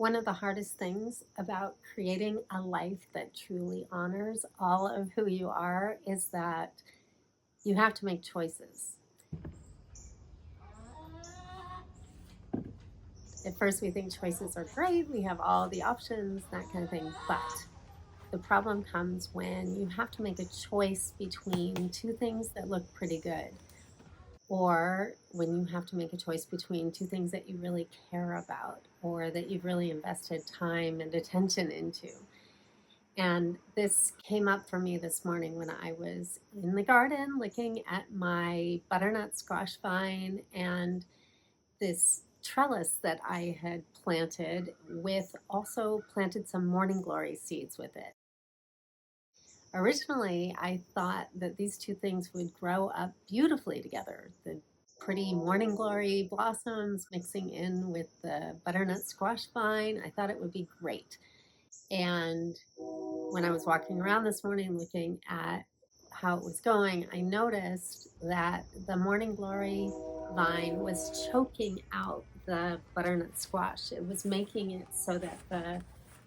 One of the hardest things about creating a life that truly honors all of who you are is that you have to make choices. At first, we think choices are great, we have all the options, that kind of thing. But the problem comes when you have to make a choice between two things that look pretty good, or when you have to make a choice between two things that you really care about or that you've really invested time and attention into. And this came up for me this morning when I was in the garden looking at my butternut squash vine and this trellis that I had planted, with also planted some morning glory seeds with it. Originally, I thought that these two things would grow up beautifully together. The pretty morning glory blossoms mixing in with the butternut squash vine. I thought it would be great. And when I was walking around this morning looking at how it was going, I noticed that the morning glory vine was choking out the butternut squash. It was making it so that the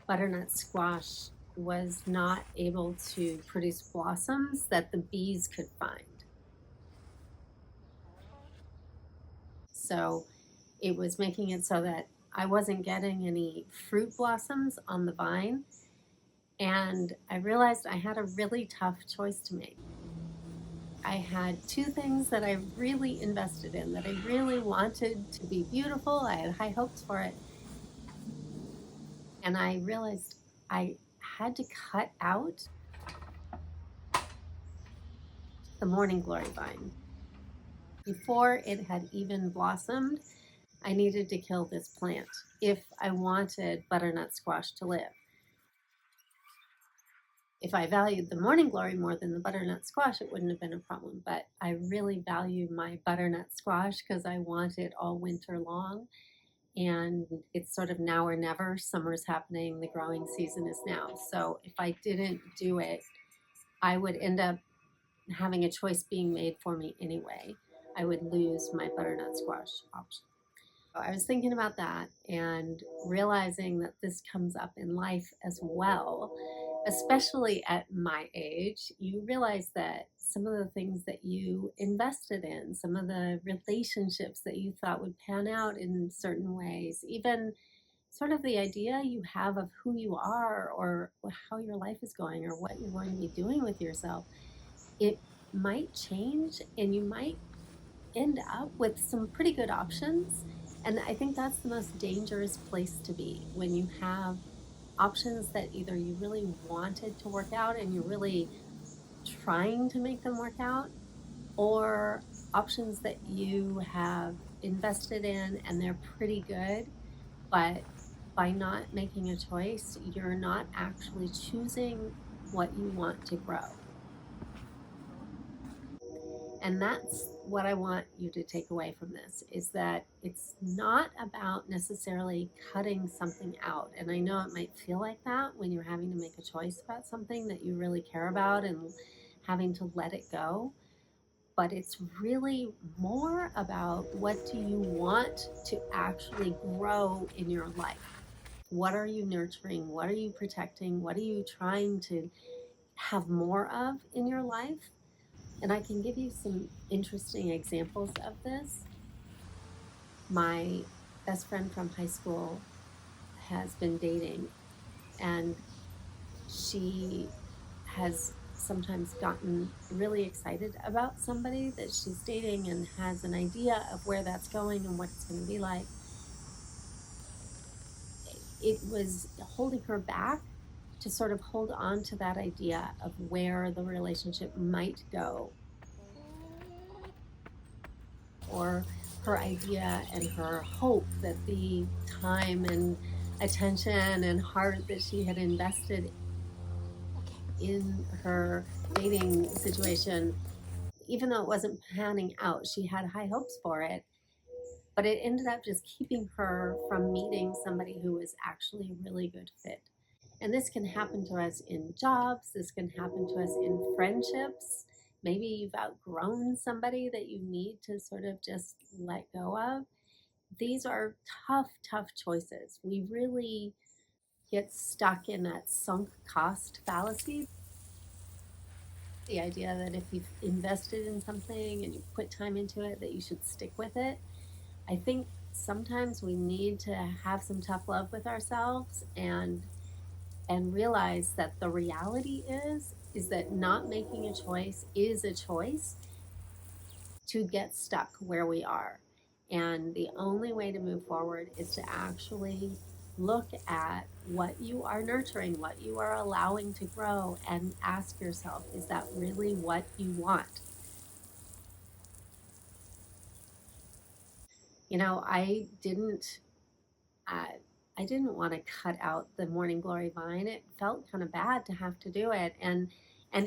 butternut squash was not able to produce blossoms that the bees could find. So it was making it so that I wasn't getting any fruit blossoms on the vine. And I realized I had a really tough choice to make. I had two things that I really invested in, that I really wanted to be beautiful. I had high hopes for it. And I realized I had to cut out the morning glory vine. Before it had even blossomed, I needed to kill this plant if I wanted butternut squash to live. If I valued the morning glory more than the butternut squash, it wouldn't have been a problem. But I really value my butternut squash because I want it all winter long. And it's sort of now or never. Summer's happening, the growing season is now. So if I didn't do it, I would end up having a choice being made for me anyway. I would lose my butternut squash option. I was thinking about that and realizing that this comes up in life as well, especially at my age. You realize that some of the things that you invested in, some of the relationships that you thought would pan out in certain ways, even sort of the idea you have of who you are or how your life is going or what you're going to be doing with yourself, it might change and you might end up with some pretty good options. And I think that's the most dangerous place to be, when you have options that either you really wanted to work out and you're really trying to make them work out, or options that you have invested in and they're pretty good, but by not making a choice, you're not actually choosing what you want to grow. And that's what I want you to take away from this, is that it's not about necessarily cutting something out. And I know it might feel like that when you're having to make a choice about something that you really care about and having to let it go. But it's really more about, what do you want to actually grow in your life? What are you nurturing? What are you protecting? What are you trying to have more of in your life? And I can give you some interesting examples of this. My best friend from high school has been dating, and she has sometimes gotten really excited about somebody that she's dating and has an idea of where that's going and what it's going to be like. It was holding her back to sort of hold on to that idea of where the relationship might go, or her idea and her hope that the time and attention and heart that she had invested in her dating situation, even though it wasn't panning out, she had high hopes for it, but it ended up just keeping her from meeting somebody who was actually a really good fit. And this can happen to us in jobs, this can happen to us in friendships. Maybe you've outgrown somebody that you need to sort of just let go of. these are tough, tough choices. We really get stuck in that sunk cost fallacy. The idea that if you've invested in something and you put time into it, that you should stick with it. I think sometimes we need to have some tough love with ourselves and realize that the reality is that not making a choice is a choice to get stuck where we are. And the only way to move forward is to actually look at what you are nurturing, what you are allowing to grow, and ask yourself, is that really what you want? You know, uh, I didn't want to cut out the Morning Glory vine. It felt kind of bad to have to do it, and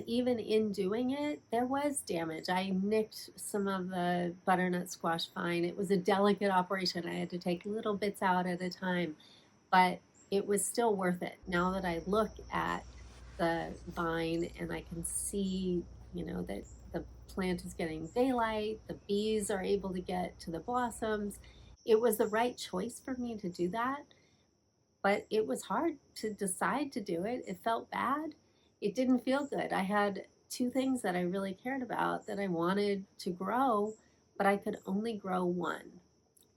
even in doing it, there was damage. I nicked some of the butternut squash vine. It was a delicate operation. I had to take little bits out at a time, but it was still worth it. Now that I look at the vine and I can see, that the plant is getting daylight, the bees are able to get to the blossoms. It was the right choice for me to do that, but it was hard to decide to do it. It felt bad. It didn't feel good. I had two things that I really cared about that I wanted to grow, but I could only grow one.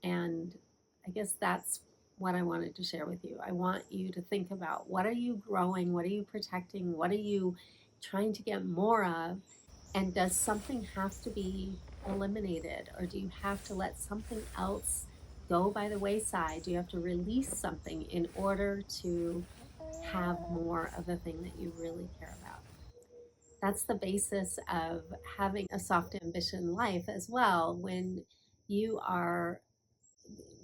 And I guess that's what I wanted to share with you. I want you to think about, what are you growing? What are you protecting? What are you trying to get more of? And does something have to be eliminated, or do you have to let something else go by the wayside? Do you have to release something in order to have more of the thing that you really care about? That's the basis of having a soft ambition life as well. When you are,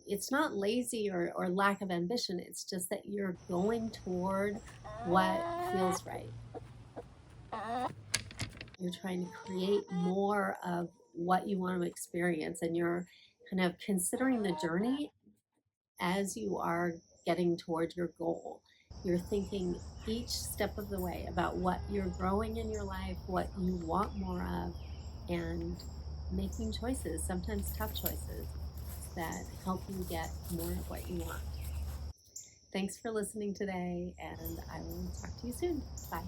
it's not lazy or lack of ambition, it's just that you're going toward what feels right. You're trying to create more of what you want to experience, and you're kind of considering the journey as you are getting toward your goal. You're thinking each step of the way about what you're growing in your life, what you want more of, and making choices, sometimes tough choices, that help you get more of what you want. Thanks for listening today, and I will talk to you soon. Bye.